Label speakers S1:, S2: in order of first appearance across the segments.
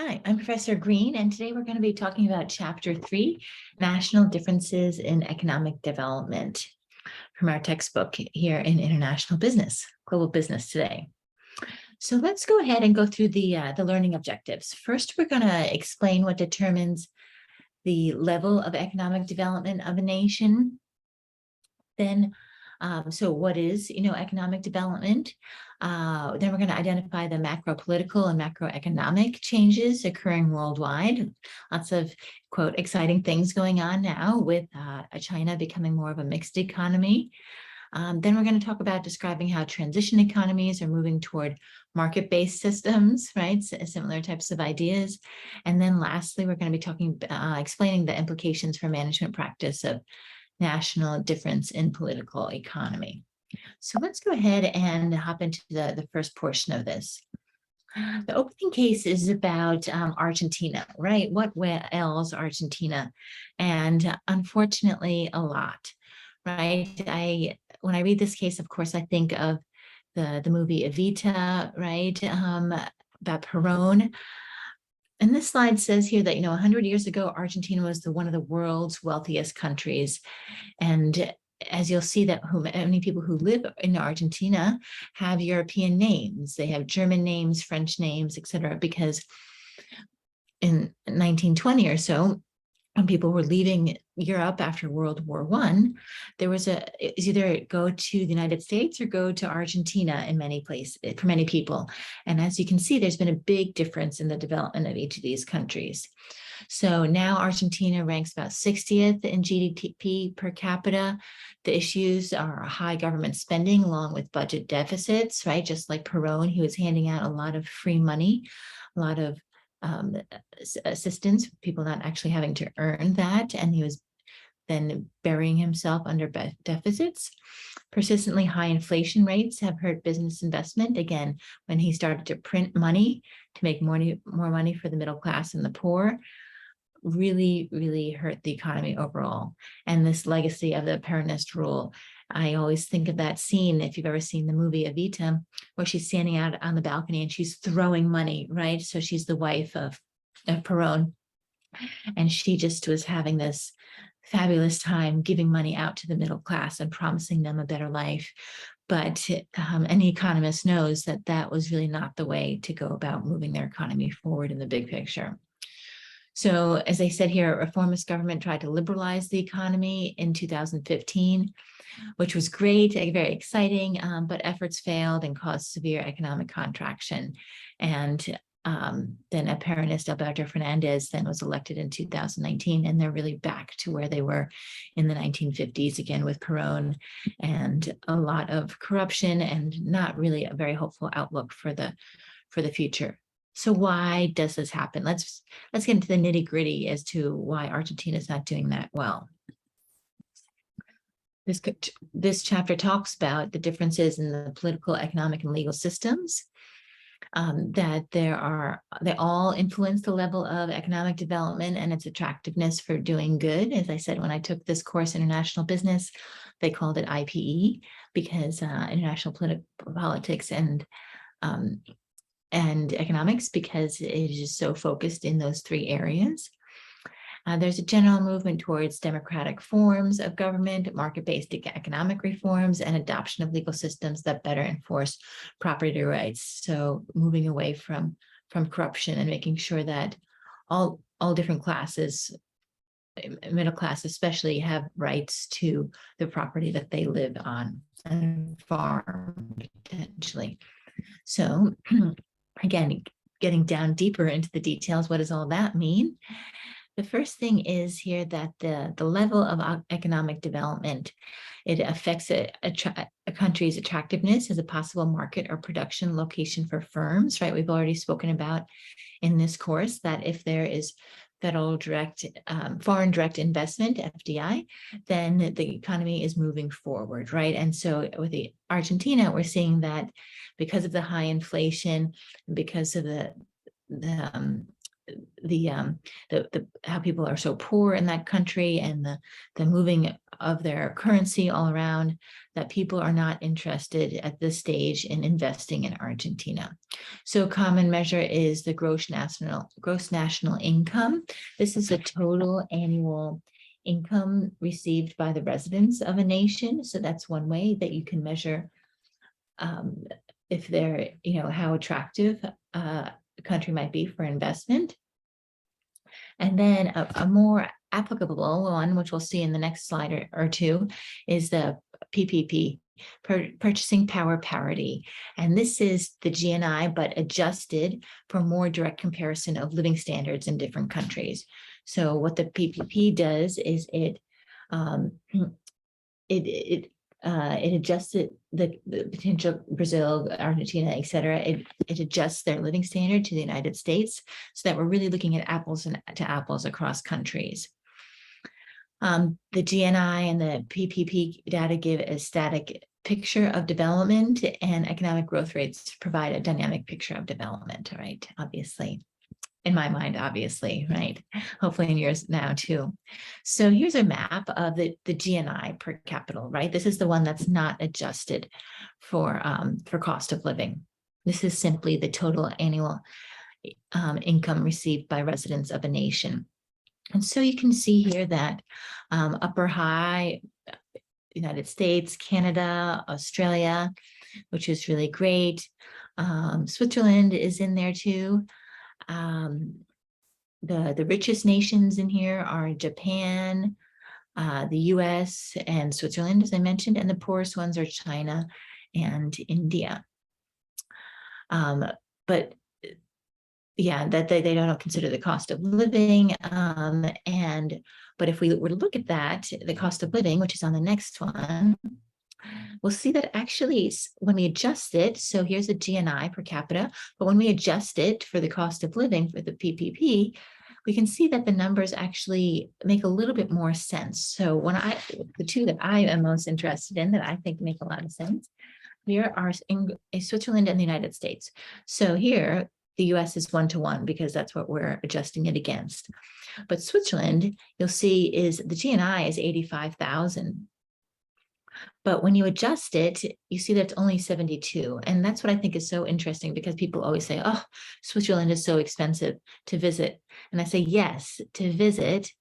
S1: Hi, I'm Professor Green, and today we're going to be talking about Chapter 3, National Differences in Economic Development, from our textbook here in International Business, Global Business Today. So let's go ahead and go through the learning objectives. First, we're going to explain what determines the level of economic development of a nation. Then, so what is, economic development? Then we're going to identify the macro-political and macroeconomic changes occurring worldwide. Lots of, quote, exciting things going on now with China becoming more of a mixed economy. Then we're going to talk about describing how transition economies are moving toward market-based systems, right? Similar types of ideas. And then lastly, we're going to be talking, explaining the implications for management practice of national difference in political economy. So let's go ahead and hop into the first portion of this. The opening case is about Argentina, right? What ails Argentina? And unfortunately, a lot, right? When I read this case, of course, I think of the movie Evita, right? About Perón. And this slide says here that, 100 years ago, Argentina was one of the world's wealthiest countries. And as you'll see that many people who live in Argentina have European names. They have German names, French names, et cetera, because in 1920 or so, when people were leaving Europe after World War I, there was it's either go to the United States or go to Argentina in many places for many people. And as you can see, there's been a big difference in the development of each of these countries. So now Argentina ranks about 60th in GDP per capita. The issues are high government spending along with budget deficits, right? Just like Perón, he was handing out a lot of free money, a lot of assistance, people not actually having to earn that. And he was then burying himself under deficits. Persistently high inflation rates have hurt business investment. Again, when he started to print money to make more money for the middle class and the poor, really, really hurt the economy overall. And this legacy of the Peronist rule, I always think of that scene, if you've ever seen the movie Evita, where she's standing out on the balcony and she's throwing money, right? So she's the wife of Perón. And she just was having this fabulous time giving money out to the middle class and promising them a better life. But any economist knows that that was really not the way to go about moving their economy forward in the big picture. So as I said here, a reformist government tried to liberalize the economy in 2015, which was great, very exciting, but efforts failed and caused severe economic contraction. And then a Peronist, Alberto Fernandez, then was elected in 2019, and they're really back to where they were in the 1950s, again with Perón, and a lot of corruption and not really a very hopeful outlook for the future. So why does this happen? Let's get into the nitty-gritty as to why Argentina is not doing that well. This chapter talks about the differences in the political, economic, and legal systems, that they all influence the level of economic development and its attractiveness for doing good. As I said, when I took this course, International Business, they called it IPE because international politics and economics, because it is so focused in those three areas. There's a general movement towards democratic forms of government, market-based economic reforms, and adoption of legal systems that better enforce property rights. So moving away from corruption and making sure that all different classes, middle class especially, have rights to the property that they live on and farm potentially. So again, getting down deeper into the details, what does all that mean? The first thing is here that the level of economic development, it affects a country's attractiveness as a possible market or production location for firms, right? We've already spoken about in this course that if there is foreign direct investment, FDI, then the economy is moving forward, right? And so with the Argentina, we're seeing that because of the high inflation, because of how people are so poor in that country, and the moving of their currency all around, that people are not interested at this stage in investing in Argentina. So a common measure is the gross national income. This is the total annual income received by the residents of a nation. So that's one way that you can measure if they're, how attractive a country might be for investment. And then a more applicable one, which we'll see in the next slide or two, is the PPP, purchasing power parity. And this is the GNI, but adjusted for more direct comparison of living standards in different countries. So what the PPP does is it adjusts the potential Brazil, Argentina, et cetera. It adjusts their living standard to the United States so that we're really looking at apples to apples across countries. The GNI and the PPP data give a static picture of development, and economic growth rates provide a dynamic picture of development, right? Obviously. In my mind, obviously, right? Hopefully in yours now too. So here's a map of the GNI per capita, right? This is the one that's not adjusted for cost of living. This is simply the total annual income received by residents of a nation. And so you can see here that upper high, United States, Canada, Australia, which is really great. Switzerland is in there too. The richest nations in here are Japan, the US, and Switzerland, as I mentioned, and the poorest ones are China and India. But yeah, that they don't consider the cost of living. But if we were to look at that, the cost of living, which is on the next one, we'll see that actually when we adjust it, so here's the GNI per capita, but when we adjust it for the cost of living for the PPP, we can see that the numbers actually make a little bit more sense. So the two that I am most interested in that I think make a lot of sense here are in Switzerland and the United States. So here, the US is 1-to-1 because that's what we're adjusting it against. But Switzerland, you'll see is the GNI is 85,000. But when you adjust it, you see that it's only 72. And that's what I think is so interesting, because people always say, oh, Switzerland is so expensive to visit. And I say, yes, to visit,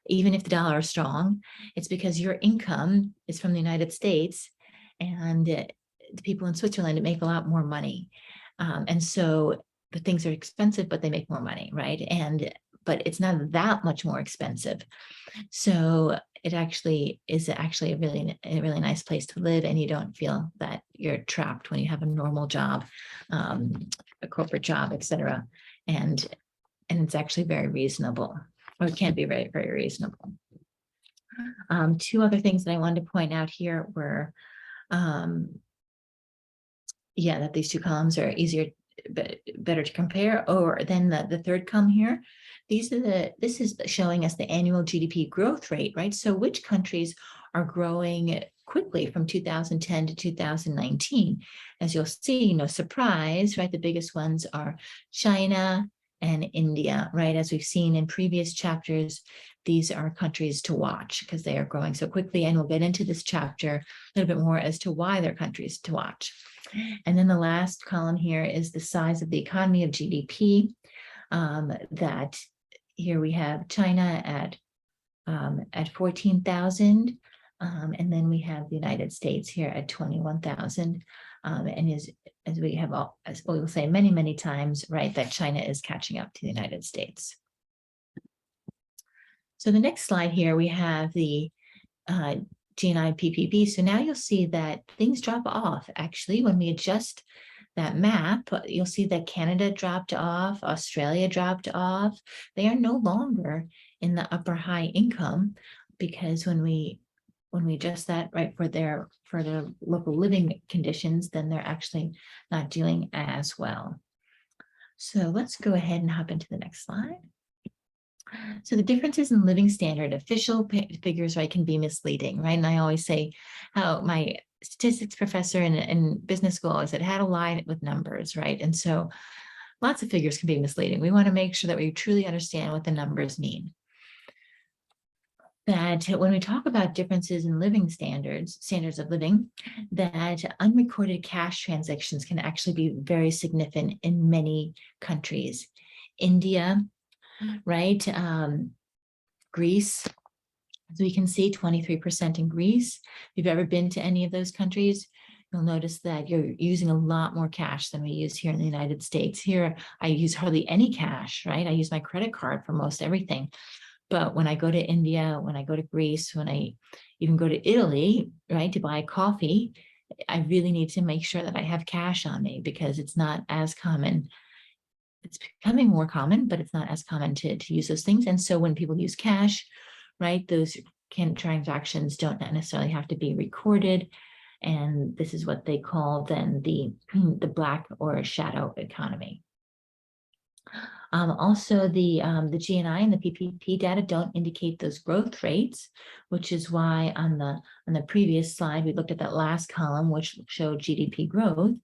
S1: even if the dollar is strong, it's because your income is from the United States, and the people in Switzerland make a lot more money. And so the things are expensive, but they make more money, right? But it's not that much more expensive. So it actually is a really nice place to live, and you don't feel that you're trapped when you have a normal job, a corporate job, etc. And it's actually very reasonable, or it can be very, very reasonable. Two other things that I wanted to point out here were, that these two columns are better to compare. Or then the third column here, this is showing us the annual GDP growth rate, right? So which countries are growing quickly from 2010 to 2019? As you'll see, no surprise, right? The biggest ones are China and India, right? As we've seen in previous chapters, these are countries to watch because they are growing so quickly. And we'll get into this chapter a little bit more as to why they're countries to watch. And then the last column here is the size of the economy of GDP. That here we have China at 14,000, and then we have the United States here at 21,000. And as we will say many, many times, right, that China is catching up to the United States. So the next slide here, we have the GNI PPP. So now you'll see that things drop off. Actually, when we adjust that map, you'll see that Canada dropped off, Australia dropped off. They are no longer in the upper high income, because when we adjust that right for their local living conditions, then they're actually not doing as well. So let's go ahead and hop into the next slide. So the differences in living standard, official figures, right, can be misleading, right? And I always say how my statistics professor in business school always said, how to lie with numbers, right? And so lots of figures can be misleading. We want to make sure that we truly understand what the numbers mean. that when we talk about differences in living standards of living, that unrecorded cash transactions can actually be very significant in many countries. India, right? Greece, as we can see, 23% in Greece. If you've ever been to any of those countries, you'll notice that you're using a lot more cash than we use here in the United States. Here, I use hardly any cash, right? I use my credit card for most everything. But when I go to India, when I go to Greece, when I even go to Italy, right, to buy coffee, I really need to make sure that I have cash on me because it's not as common. It's becoming more common, but it's not as common to use those things. And so when people use cash, right, those transactions don't necessarily have to be recorded. And this is what they call then the black or shadow economy. Also, the GNI and the PPP data don't indicate those growth rates, which is why on the previous slide, we looked at that last column, which showed GDP growth.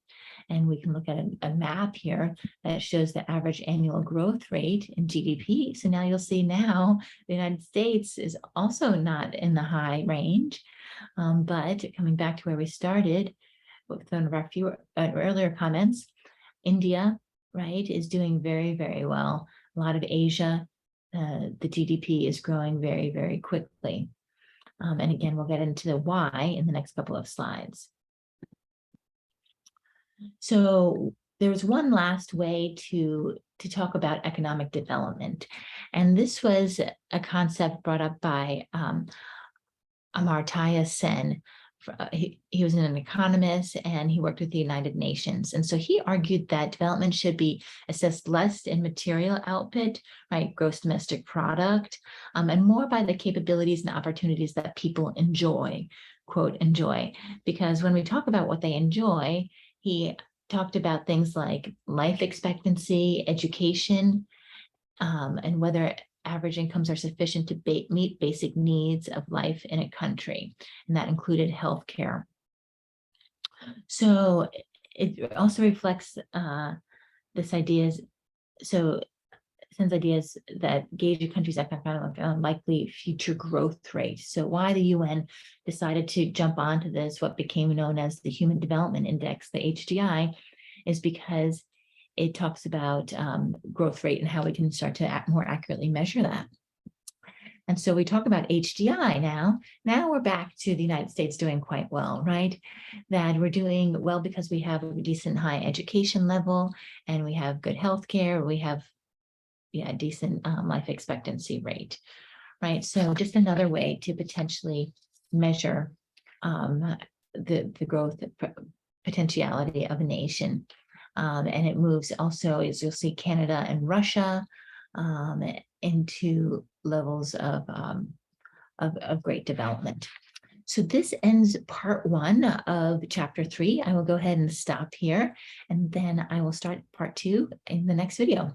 S1: And we can look at a map here that shows the average annual growth rate in GDP. So now you'll see now the United States is also not in the high range. But coming back to where we started with one of our earlier comments, India, right, is doing very, very well. A lot of Asia, the GDP is growing very, very quickly. And again, we'll get into the why in the next couple of slides. So there's one last way to talk about economic development. And this was a concept brought up by Amartya Sen. He was an economist and he worked with the United Nations. And so he argued that development should be assessed less in material output, right, gross domestic product, and more by the capabilities and opportunities that people enjoy, quote, enjoy. Because when we talk about what they enjoy, he talked about things like life expectancy, education, and whether average incomes are sufficient to meet basic needs of life in a country, and that included healthcare. So it also reflects this ideas. So Sen's ideas that gauge a country's economic likely future growth rate. So why the UN decided to jump onto this, what became known as the Human Development Index, the HDI, is because it talks about growth rate and how we can start to more accurately measure that. And so we talk about HDI now. Now we're back to the United States doing quite well, right? That we're doing well because we have a decent high education level and we have good healthcare. We have decent life expectancy rate, right? So just another way to potentially measure the growth potentiality of a nation. And it moves also, as you'll see, Canada and Russia into levels of great development. So this ends part 1 of chapter 3. I will go ahead and stop here, and then I will start part 2 in the next video.